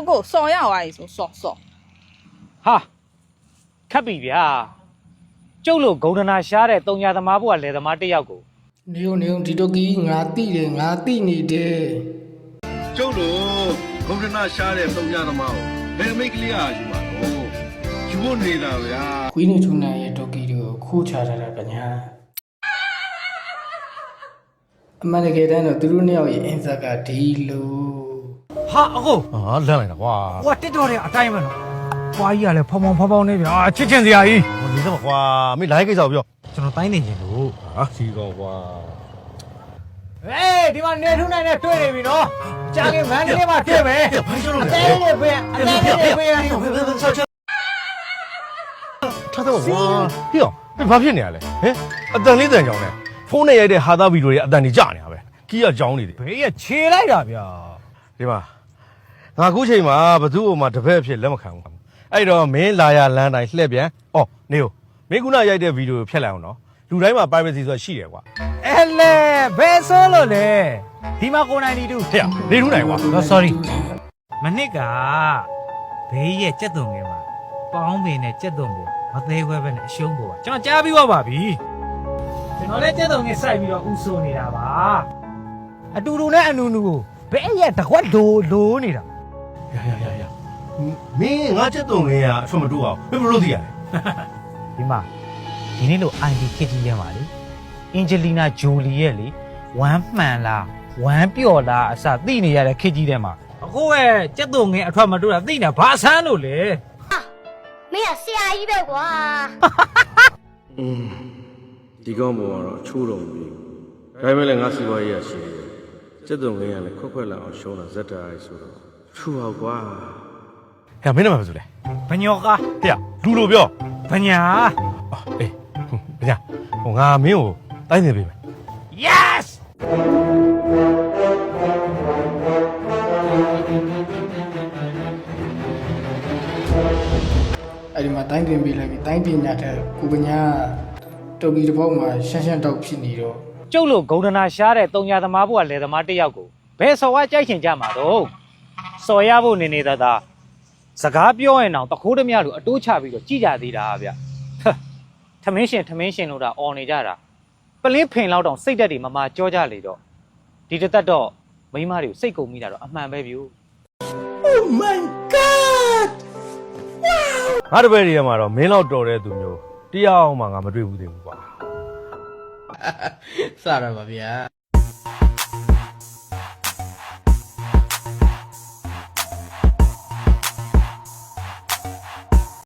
ကိုစော်ရသွားပြီဆိုစော်ဟာခက်ပြီဗျာကျုပ်လို့ဂုံဒနာရှားတဲ့တုံညာသမားဘုရားလယ်သမားတစ်ယောက်ကိုနေုံဒီတော့ကြီးငါတိတယ်ငါတိနေတယ်ကျုပ်တို့ဂုံဒနာရှားတဲ့တုံညာသမားကိုဘယ်မိတ်ကလေးအားယူမှာတော့ယူဖို့နေတာဗျာခွေးနေချုံနိုင်ရဲ့တော့ကြီးကိုခိုးချထားတာကညာအမှန်တကယ်တမ်းတော့သူတို့နှစ်ယောက်ရဲ့အင်ဆာကဒီလိုဟာအကိုဟာလန့်လိုက်တာကွာဟိုတစ်တော်တဲ့အတိုင်းပဲနော်ဖွာကြီးကလည်းဖောင်းဖောင်းနေဗျာချစ်ချင်စရာကြီးဟိုနေစမ်းကွာမင်းလိုင်းကိစ္စကိုပြောကျွန်တော်တိုင်းနေချင်လို့ဟာစီကောကွာဟေးဒီမှာနေထုံးနိုင်နဲ့တွေ့နေပြီနော်ကြာကြီးမန်းလေးမှာတွေ့မယ်ဘာလို့လဲအသေးလေးပဲအသေးလေးပဲထားတော့ကွာဟေ့ဘာဖြစ်နေရလဲဟင်အတန်လေးတန်ကြောင်နဲ့ဖုန်းနဲ့ရိုက်တဲ့ဟာသားဗီဒီယိုတွေအတန်ကြီးကြနေတာပဲကီးကကြောင်းနေတယ်ဘေးကခြေလိုက်တာဗျာဒီမှာငါခုချိန်မှာဘသူ့ဟိုမှာတပည့်အဖြစ်လက်မခံဘူးအဲ့တော့မင်းလာရလမ်းတိုင်းလှည့်ပြန်အော်နေဦးမင်းခုနရိုက်တဲ့ဗီဒီယိုဖြတ်လိုက်အောင်နော်လူတိုင်းမှာ privacy ဆိုတာရှိတယ်ကွာအဲ့လေဘယ်ဆိုလို့လဲဒီမှာကိုနိုင်တူဟဲ့နေထူးနိုင်ကွာ sorry မနစ်ကဘေးရဲ့ကြက်သွန်ငယ်မှာပေါင်းပင်နဲ့ကြက်သွန်ကိုမသေးခွဲပဲနဲ့အရှုံးပေါ်ကျွန်တော်ကြားပြီးပါပြီကျွန်တော်လည်းကြက်သွန်ငယ်စိုက်ပြီးတော့ဥဆိုနေတာပါအတူတူနဲ့အနူနူကိုဘယ်ရဲ့တကွက်လိုနေတာရမင်းငါချက်တုံလေးကအထွတ်မတူအောင်ဘယ်လိုသိရလဲဒီမှာဒီနေ့လို့ ID ခစ်ကြီးရမှာလေအင်ဂျလီနာဂျိုလီရဲ့လေဝမ်းမှန်လားဝမ်းပျော်လားအစသိနေရတဲ့ခစ်ကြီးထဲမှာအခုရဲ့ကြက်သွန်ငယ်အထွတ်မတူတာသိနေတာဘာဆန်းလို့လဲမင်းကဆရာကြီးပဲကွာဒီကောင်းပေါ်ကတော့ချိုးတော်မူပြီဒါပေမဲ့လည်းငါစီပွားရေးရရှိတယ်ကျက်တုံငယ်ကလည်းခွက်လာအောင်ရှုံးတာဇက်တာရဲဆိုတော့ထူအောင်ကွာဟဲ့မင်းနာမည်ဆိုလဲဘညောကားဟဲ့လူလိုပြောဘညာအေးဘညာဟိုငါမင်းကိုတိုင်းနေပေးမယ် yes အဲ့ဒီမှာတိုင်းတင်ပေးလိုက်ပြီတိုင်းပညာတဲ့ကိုပညာတော်ကြီးတစ်ပေါက်မှာရှမ်းတောက်ဖြစ်နေတော့ကျုပ်လို့ဂုံဒနာရှားတဲ့တုံညာသမားဘုရားလယ်သမားတစ်ယောက်ကိုဘယ်စော်ကကြိုက်ချင်ကြမှာတော့စော်ရဖို့နေသာစကားပြောရင်တော့တခိုးဓမြလိုအတိုးချပြီးတော့ကြည်ကြသေးတာဗျထမင်းရှင်လို့တာអော်နေကြတာပလင်းဖင်လောက်တောင်စိတ်တက်တွေမမာကြောကြလေတော့ဒီတသက်တော့မိန်းမတွေကိုစိတ်ကုန်မိတာတော့အမှန်ပဲဗျ Oh my god ငါတပည့်တွေမှာတော့မင်းလောက်တော်တဲ့သူမျိုးတရားအောင်မှငါမတွေ့ဘူးသေးဘူးကွာစရပါဗျာ